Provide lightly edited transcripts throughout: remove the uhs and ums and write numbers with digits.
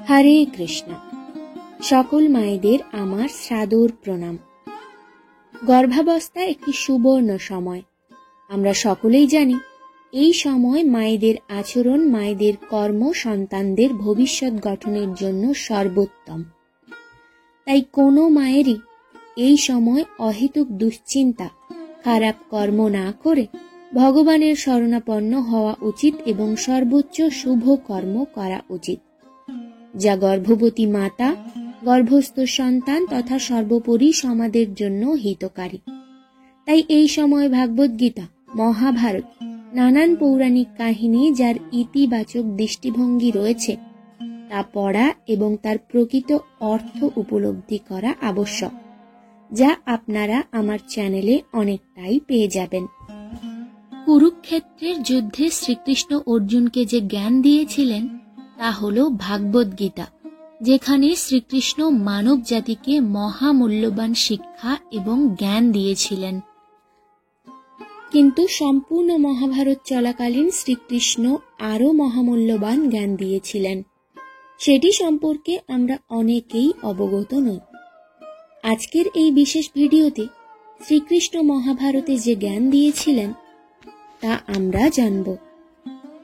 হরে কৃষ্ণ। সকল মায়েদের আমার সাদর প্রণাম। গর্ভাবস্থা একটি সুবর্ণ সময়। আমরা সকলেই জানি এই সময় মায়েদের আচরণ, মায়েদের কর্ম সন্তানদের ভবিষ্যৎ গঠনের জন্য সর্বোত্তম। তাই কোনো মায়েরই এই সময় অহেতুক দুশ্চিন্তা, খারাপ কর্ম না করে ভগবানের শরণাপন্ন হওয়া উচিত এবং সর্বোচ্চ শুভ কর্ম করা উচিত, যা গর্ভবতী মাতা, গর্ভস্থ সন্তান তথা সর্বোপরি সমাজের জন্য হিতকারী। তাই এই সময় ভাগবত গীতা, মহাভারত, নানান পৌরাণিক কাহিনী যার ইতিবাচক দৃষ্টিভঙ্গি রয়েছে তা পড়া এবং তার প্রকৃত অর্থ উপলব্ধি করা আবশ্যক, যা আপনারা আমার চ্যানেলে অনেকটাই পেয়ে যাবেন। কুরুক্ষেত্রের যুদ্ধে শ্রীকৃষ্ণ অর্জুনকে যে জ্ঞান দিয়েছিলেন তা হল ভাগবত গীতা, যেখানে শ্রীকৃষ্ণ মানব জাতিকে মহামূল্যবান শিক্ষা এবং জ্ঞান দিয়েছিলেন। কিন্তু সম্পূর্ণ মহাভারত চলাকালীন শ্রীকৃষ্ণ আরও মহামূল্যবান জ্ঞান দিয়েছিলেন, সেটি সম্পর্কে আমরা অনেকেই অবগত নই। আজকের এই বিশেষ ভিডিওতে শ্রীকৃষ্ণ মহাভারতে যে জ্ঞান দিয়েছিলেন তা আমরা জানব।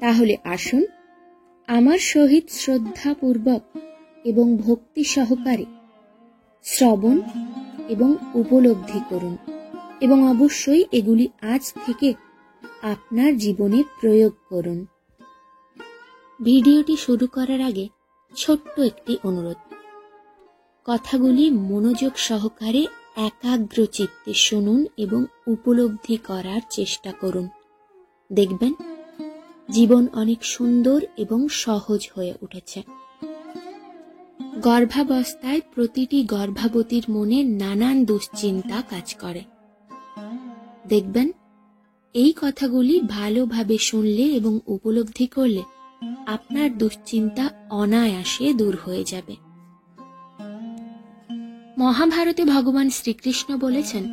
তাহলে আসুন আমার সহিত শ্রদ্ধাপূর্বক এবং ভক্তি সহকারে শ্রবণ এবং উপলব্ধি করুন, এবং অবশ্যই এগুলি আজ থেকে আপনার জীবনে প্রয়োগ করুন। ভিডিওটি শুরু করার আগে ছোট্ট একটি অনুরোধ, কথাগুলি মনোযোগ সহকারে একাগ্র চিত্তে শুনুন এবং উপলব্ধি করার চেষ্টা করুন। দেখবেন জীবন অনেক সুন্দর এবং সহজ হয়ে উঠেছে। গর্ভাবস্থায় প্রতিটি গর্ভবতীর মনে নানান দুশ্চিন্তা কাজ করে। দেখবেন এই কথাগুলি ভালোভাবে শুনলে এবং উপলব্ধি করলে আপনার দুশ্চিন্তা অনায়াসে দূর হয়ে যাবে। মহাভারতে ভগবান শ্রীকৃষ্ণ বলেছেন,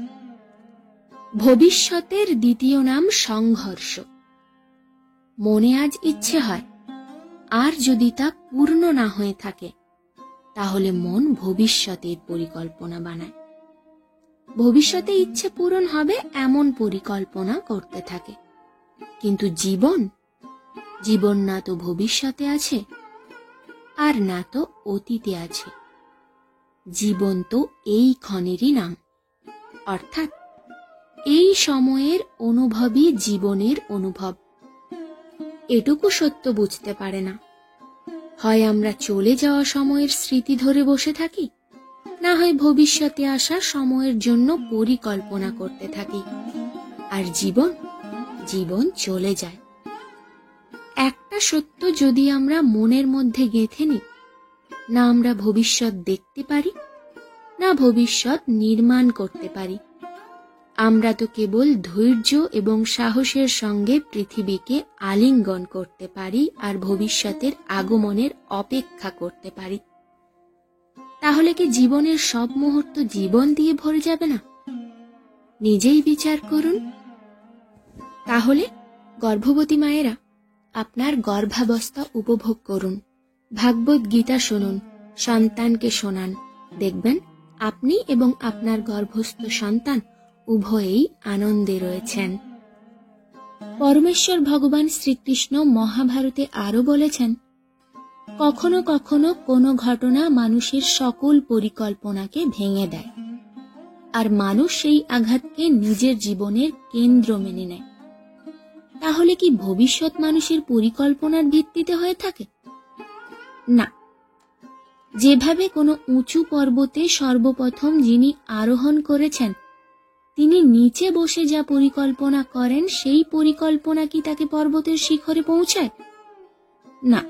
ভবিষ্যতের দ্বিতীয় নাম সংঘর্ষ। মনে আজ ইচ্ছে হয়, আর যদি তা পূর্ণ না হয়ে থাকে তাহলে মন ভবিষ্যতের পরিকল্পনা বানায়। ভবিষ্যতে ইচ্ছে পূরণ হবে এমন পরিকল্পনা করতে থাকে। কিন্তু জীবন না তো ভবিষ্যতে আছে আর না তো অতীতে আছে। জীবন তো এই ক্ষণেরই নাম, অর্থাৎ এই সময়ের অনুভবই জীবনের অনুভব। এটুকু সত্য বুঝতে পারে না। হয় আমরা চলে যাওয়া সময়ের স্মৃতি ধরে বসে থাকি, না হয় ভবিষ্যতে আসা সময়ের জন্য পরিকল্পনা করতে থাকি। আর জীবন চলে যায়। একটা সত্য যদি আমরা মনের মধ্যে গেঁথে নিই, না আমরা ভবিষ্যৎ দেখতে পারি, না ভবিষ্যৎ নির্মাণ করতে পারি। আমরা তো কেবল ধৈর্য এবং সাহসের সঙ্গে পৃথিবীকে আলিঙ্গন করতে পারি আর ভবিষ্যতের আগমনের অপেক্ষা করতে পারি। তাহলে কি জীবনের সব মুহূর্ত জীবন দিয়ে ভরে যাবে না? নিজেই বিচার করুন। তাহলে গর্ভবতী মায়েরা আপনার গর্ভাবস্থা উপভোগ করুন, ভাগবত গীতা শুনুন, সন্তানকে শোনান। দেখবেন আপনি এবং আপনার গর্ভস্থ সন্তান উভয়েই আনন্দে রয়েছেন। পরমেশ্বর ভগবান শ্রীকৃষ্ণ মহাভারতে আরো বলেছেন, কখনো কখনো কোনো ঘটনা মানুষের সকল পরিকল্পনাকে ভেঙে দেয়, আর মানুষ সেই আঘাতকে নিজের জীবনের কেন্দ্র মেনে নেয়। তাহলে কি ভবিষ্যৎ মানুষের পরিকল্পনার ভিত্তিতে হয়ে থাকে? না। যেভাবে কোনো উঁচু পর্বতে সর্বপ্রথম যিনি আরোহণ করেছেন তিনি নিচে বসে যা পরিকল্পনা করেন, সেই পরিকল্পনা কি তাকে পর্বতের শিখরে পৌঁছায়? না।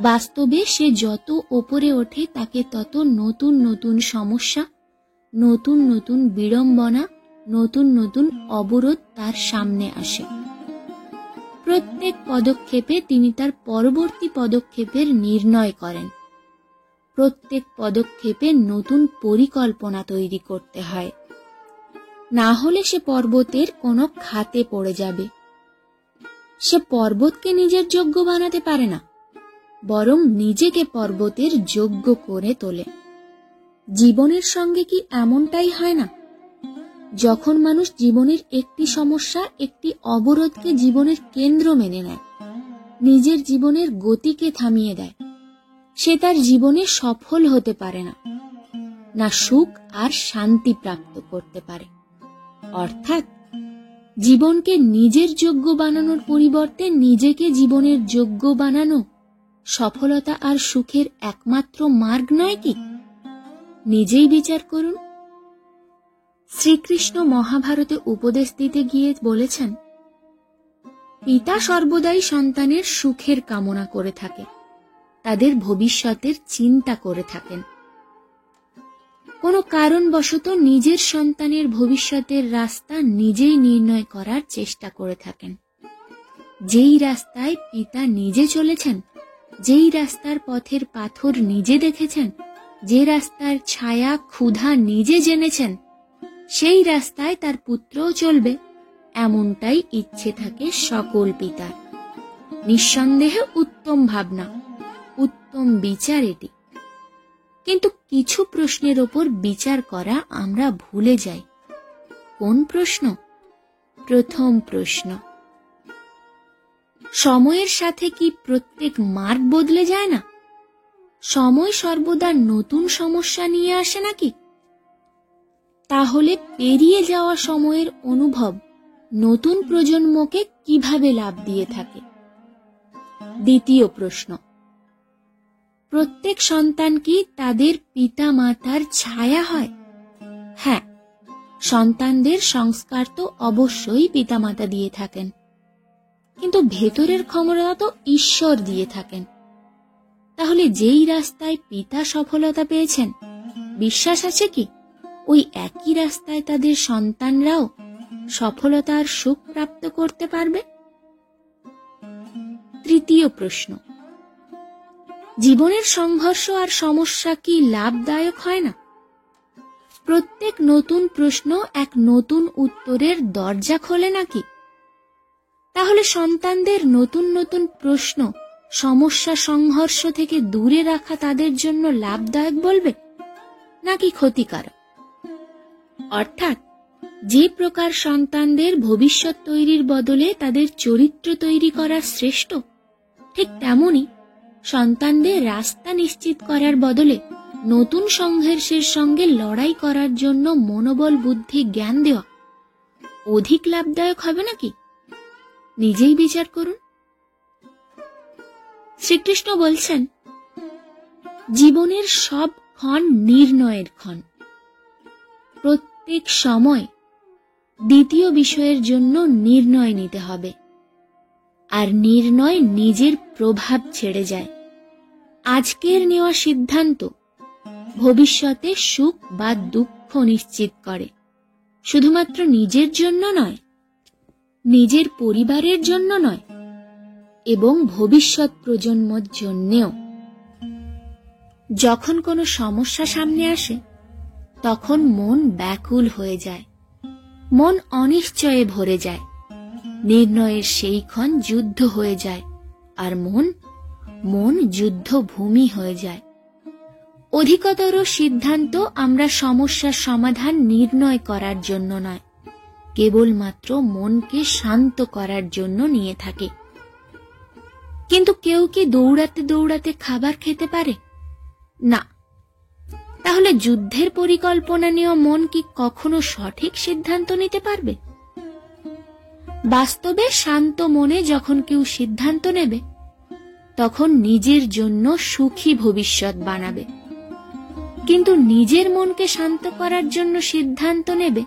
বাস্তবে সে যত ওপরে ওঠে তাকে তত নতুন নতুন সমস্যা, নতুন নতুন বিড়ম্বনা, নতুন নতুন অবরোধ তার সামনে আসে। প্রত্যেক পদক্ষেপে তিনি তার পরবর্তী পদক্ষেপের নির্ণয় করেন। প্রত্যেক পদক্ষেপে নতুন পরিকল্পনা তৈরি করতে হয়, না হলে সে পর্বতের কোনো খাতে পড়ে যাবে। সে পর্বতকে নিজের যোগ্য বানাতে পারে না, বরং নিজেকে পর্বতের যোগ্য করে তোলে। জীবনের সঙ্গে কি এমনটাই হয় না? যখন মানুষ জীবনের একটি সমস্যা, একটি অবরোধকে জীবনের কেন্দ্র মেনে নেয়, নিজের জীবনের গতিকে থামিয়ে দেয়, সে তার জীবনে সফল হতে পারে না, না সুখ আর শান্তি প্রাপ্ত করতে পারে। অর্থাৎ জীবনকে নিজের যোগ্য বানানোর পরিবর্তে নিজেকে জীবনের যোগ্য বানানো সফলতা আর সুখের একমাত্র মার্গ নয় কি? নিজেই বিচার করুন। শ্রীকৃষ্ণ মহাভারতে উপদেশ দিতে গিয়ে বলেছেন, পিতা সর্বদাই সন্তানের সুখের কামনা করে থাকে, তাদের ভবিষ্যতের চিন্তা করে থাকেন। কোনো কারণবশত নিজের সন্তানের ভবিষ্যতের রাস্তা নিজেই নির্ণয় করার চেষ্টা করে থাকেন। যেই রাস্তায় পিতা নিজে চলেছেন, যেই রাস্তার পথের পাথর নিজে দেখেছেন, যে রাস্তার ছায়া ক্ষুধা নিজে জেনেছেন, সেই রাস্তায় তার পুত্রও চলবে, এমনটাই ইচ্ছে থাকে সকল পিতার। নিঃসন্দেহে উত্তম ভাবনা, উত্তম বিচার এটি। কিন্তু কিছু প্রশ্নের ওপর বিচার করা আমরা ভুলে যাই। কোন প্রশ্ন? প্রথম প্রশ্ন, সময়ের সাথে কি প্রত্যেক মার্গ বদলে যায় না? সময় সর্বদা নতুন সমস্যা নিয়ে আসে নাকি? তাহলে পেরিয়ে যাওয়া সময়ের অনুভব নতুন প্রজন্মকে কিভাবে লাভ দিয়ে থাকে? দ্বিতীয় প্রশ্ন, প্রত্যেক সন্তান কি তাদের পিতা মাতার ছায়া হয়? হ্যাঁ, সন্তানদের সংস্কার তো অবশ্যই পিতামাতা দিয়ে থাকেন, কিন্তু ভেতরের ক্ষমতা তো ঈশ্বর দিয়ে থাকেন। তাহলে যেই রাস্তায় পিতা সফলতা পেয়েছেন, বিশ্বাস আছে কি ওই একই রাস্তায় তাদের সন্তানরাও সফলতার সুখ প্রাপ্ত করতে পারবে? তৃতীয় প্রশ্ন, জীবনের সংঘর্ষ আর সমস্যা কি লাভদায়ক হয় না? প্রত্যেক নতুন প্রশ্ন এক নতুন উত্তরের দরজা খোলে নাকি? তাহলে সন্তানদের নতুন নতুন প্রশ্ন সমস্যা সংঘর্ষ থেকে দূরে রাখা তাদের জন্য লাভদায়ক বলবে নাকি ক্ষতিকারক? অর্থাৎ যে প্রকার সন্তানদের ভবিষ্যৎ তৈরির বদলে তাদের চরিত্র তৈরি করা শ্রেষ্ঠ, ঠিক তেমনি সন্তানদের রাস্তা নিশ্চিত করার বদলে নতুন সংঘর্ষের সঙ্গে লড়াই করার জন্য মনোবল বুদ্ধি জ্ঞান দেওয়া অধিক লাভদায়ক হবে নাকি? নিজেই বিচার করুন। শ্রীকৃষ্ণ বলছেন, জীবনের সব ক্ষণ নির্ণয়ের ক্ষণ। প্রত্যেক সময় দ্বিতীয় বিষয়ের জন্য নির্ণয় নিতে হবে, আর নির্ণয় নিজের প্রভাব ছেড়ে যায়। আজকের নেওয়া সিদ্ধান্ত ভবিষ্যতে সুখ বা দুঃখ নিশ্চিত করে, শুধুমাত্র নিজের জন্য নয়, নিজের পরিবারের জন্য নয়, এবং ভবিষ্যৎ প্রজন্মের জন্যেও। যখন কোনো সমস্যা সামনে আসে, তখন মন ব্যাকুল হয়ে যায়, মন অনিশ্চয়ে ভরে যায়, নির্ণয়ের সেই ক্ষণ যুদ্ধ হয়ে যায়, আর মন যুদ্ধভূমি হয়ে যায়। অধিকতর সিদ্ধান্ত আমরা সমস্যার সমাধান নির্ণয় করার জন্য নয়, কেবলমাত্র মনকে শান্ত করার জন্য নিয়ে থাকে। কিন্তু কেউ কি দৌড়াতে দৌড়াতে খাবার খেতে পারে না? তাহলে যুদ্ধের পরিকল্পনা নেওয়া মন কি কখনো সঠিক সিদ্ধান্ত নিতে পারবে? বাস্তবে শান্ত মনে যখন কেউ সিদ্ধান্ত নেবে, তখন নিজের জন্য সুখী ভবিষ্যৎ বানাবে। কিন্তু নিজের মনকে শান্ত করার জন্য সিদ্ধান্ত নেবে,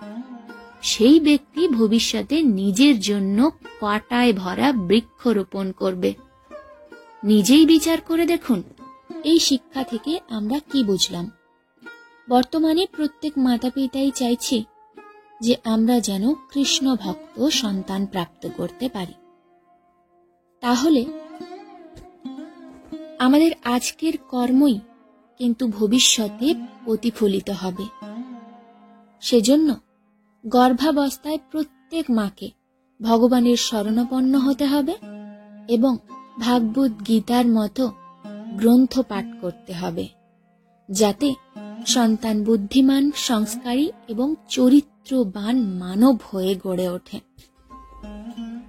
সেই ব্যক্তি ভবিষ্যতে নিজের জন্য কাঁটায় ভরা বৃক্ষরোপণ করবে। নিজেই বিচার করে দেখুন, এই শিক্ষা থেকে আমরা কি বুঝলাম? বর্তমানে প্রত্যেক মাতা পিতাই চাইছে যে আমরা যেন কৃষ্ণ ভক্ত সন্তান প্রাপ্ত করতে পারি। তাহলে আমাদের আজকের কর্মই কিন্তু ভবিষ্যতে প্রতিফলিত হবে। সেজন্য গর্ভাবস্থায় প্রত্যেক মাকে ভগবানের শরণাপন্ন হতে হবে এবং ভাগবত গীতার মতো গ্রন্থ পাঠ করতে হবে, যাতে সন্তান বুদ্ধিমান, সংস্কারী এবং চরিত্রবান মানব হয়ে গড়ে ওঠে।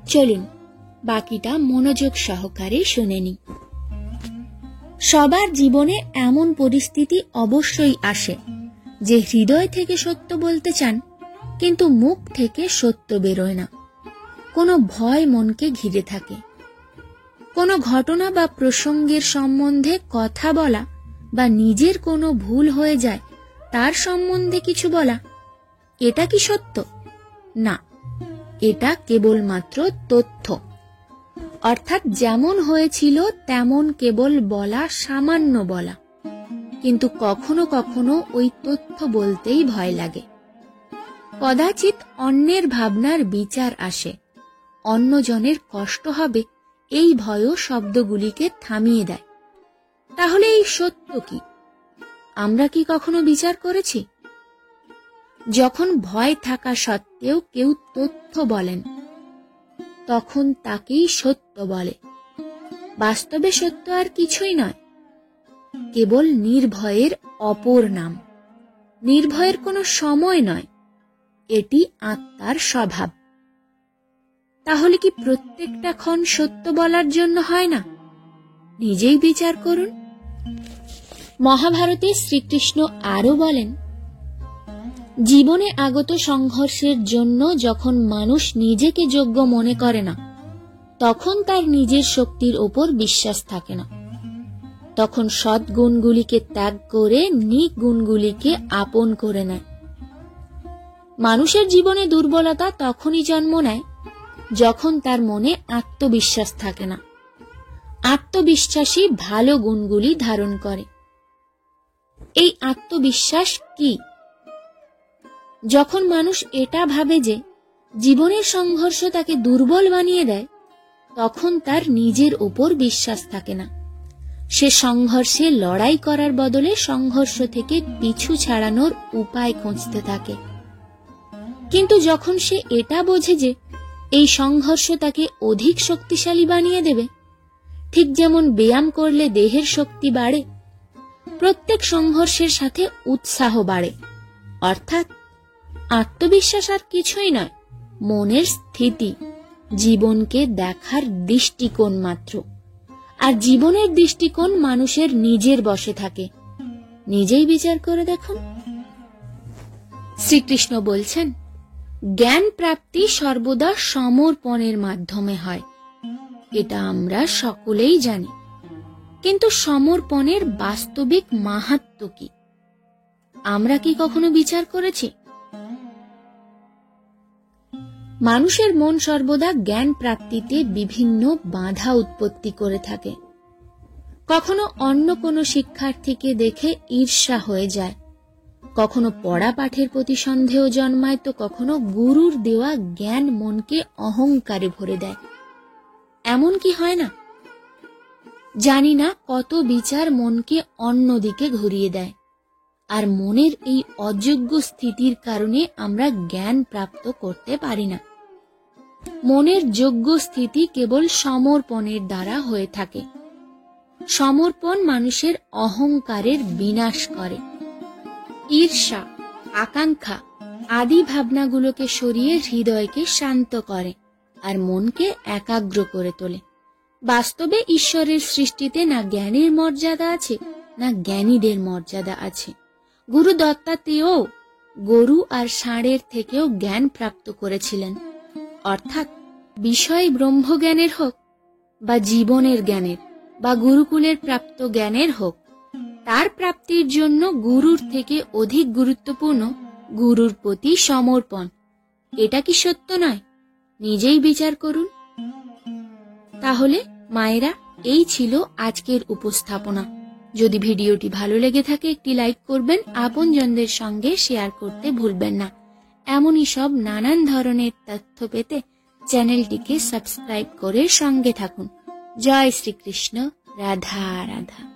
চলুন বাকিটা মনোযোগ সহকারে শুনে নিই। সবার জীবনে এমন পরিস্থিতি অবশ্যই আসে যে হৃদয় থেকে সত্য বলতে চান, কিন্তু মুখ থেকে সত্য বেরোয় না। কোনো ভয় মনকে ঘিরে থাকে। কোনো ঘটনা বা প্রসঙ্গের সম্বন্ধে কথা বলা বা নিজের কোনো ভুল হয়ে যায় তার সম্বন্ধে কিছু বলা, এটা কি সত্য? না, এটা কেবলমাত্র তথ্য। অর্থাৎ যেমন হয়েছিল তেমন কেবল বলা, সামান্য বলা। কিন্তু কখনো কখনো ওই তথ্য বলতেই ভয় লাগে। কদাচিৎ অন্যের ভাবনার বিচার আসে, অন্যজনের কষ্ট হবে, এই ভয়ও শব্দগুলিকে থামিয়ে দেয়। তাহলে এই সত্য কি? আমরা কি কখনো বিচার করেছি? যখন ভয় থাকা সত্ত্বেও কেউ তথ্য বলেন, তখন তাকেই সত্য বলে। বাস্তবে সত্য আর কিছুই নয়, কেবল নির্ভয়ের অপর নাম। নির্ভয়ের কোনো সময় নয়, এটি আত্মার স্বভাব। তাহলে কি প্রত্যেকটা ক্ষণ সত্য বলার জন্য হয় না? নিজেই বিচার করুন। মহাভারতে শ্রীকৃষ্ণ আরো বলেন, জীবনে আগত সংঘর্ষের জন্য যখন মানুষ নিজেকে যোগ্য মনে করে না, তখন তার নিজের শক্তির ওপর বিশ্বাস থাকে না। তখন সৎ গুণগুলিকে ত্যাগ করে নিগুণগুলিকে আপন করে নেয়। মানুষের জীবনে দুর্বলতা তখনই জন্ম নেয় যখন তার মনে আত্মবিশ্বাস থাকে না। আত্মবিশ্বাসী ভালো গুণগুলি ধারণ করে। এই আত্মবিশ্বাস কি? যখন মানুষ এটা ভাবে যে জীবনের সংঘর্ষ তাকে দুর্বল বানিয়ে দেয়, তখন তার নিজের উপর বিশ্বাস থাকে না। সে সংঘর্ষে লড়াই করার বদলে সংঘর্ষ থেকে পিছু ছাড়ানোর উপায় খুঁজতে থাকে। কিন্তু যখন সে এটা বোঝে যে এই সংঘর্ষ তাকে অধিক শক্তিশালী বানিয়ে দেবে, ঠিক যেমন ব্যায়াম করলে দেহের শক্তি বাড়ে, প্রত্যেক সংঘর্ষের সাথে উৎসাহ বাড়ে। অর্থাৎ আত্মবিশ্বাস আর কিছুই নয়, মনের স্থিতি, জীবনকে দেখার দৃষ্টিকোণ মাত্র। আর জীবনের দৃষ্টিকোণ মানুষের নিজের বশে থাকে। নিজেই বিচার করে দেখুন। শ্রীকৃষ্ণ বলছেন, জ্ঞান প্রাপ্তি সর্বদা সমর্পণের মাধ্যমে হয়। এটা আমরা সকলেই জানি। কিন্তু সমর্পণের বাস্তবিক মাহাত্ম্য কি? আমরা কি কখনো বিচার করেছি? মানুষের মন সর্বদা জ্ঞান প্রাপ্তিতে বিভিন্ন বাধা উৎপত্তি করে থাকে। কখনো অন্য কোনো শিক্ষার্থীকে দেখে ঈর্ষা হয়ে যায়, কখনো পড়া পাঠের প্রতি সন্দেহ জন্মায়, তো কখনো গুরুর দেওয়া জ্ঞান মনকে অহংকারে ভরে দেয়। এমন কি হয় না? জানি না কত বিচার মনকে অন্যদিকে ঘুরিয়ে দেয়। আর মনের এই অযোগ্য স্থিতির কারণে আমরা জ্ঞান প্রাপ্ত করতে পারি না। মনের যোগ্য স্থিতি কেবল সমর্পণের দ্বারা হয়ে থাকে। সমর্পণ মানুষের অহংকারের বিনাশ করে। ঈর্ষা, আকাঙ্ক্ষা আদি ভাবনাগুলোকে সরিয়ে হৃদয়কে শান্ত করে আর মনকে একাগ্র করে তোলে। বাস্তবে ঈশ্বরের সৃষ্টিতে না জ্ঞানের মর্যাদা আছে, না জ্ঞানীদের মর্যাদা আছে। গুরু দত্তাত্রেয় গরু আর ষাঁড়ের থেকেও জ্ঞান প্রাপ্ত করেছিলেন। অর্থাৎ বিষয় ব্রহ্মজ্ঞানের হোক বা জীবনের জ্ঞানের বা গুরুকুলের প্রাপ্ত জ্ঞানের হোক, তার প্রাপ্তির জন্য গুরুর থেকে অধিক গুরুত্বপূর্ণ গুরুর প্রতি সমর্পণ। এটা কি সত্য নয়? নিজেই বিচার করুন। তাহলে মায়েরা, এই ছিল আজকের উপস্থাপনা। যদি ভিডিওটি ভালো লেগে থাকে একটি লাইক করবেন, আপনজনদের সঙ্গে শেয়ার করতে ভুলবেন না। এমনই সব নানান ধরনের তথ্য পেতে চ্যানেলটিকে সাবস্ক্রাইব করে সঙ্গে থাকুন। জয় শ্রীকৃষ্ণ। রাধা রাধা।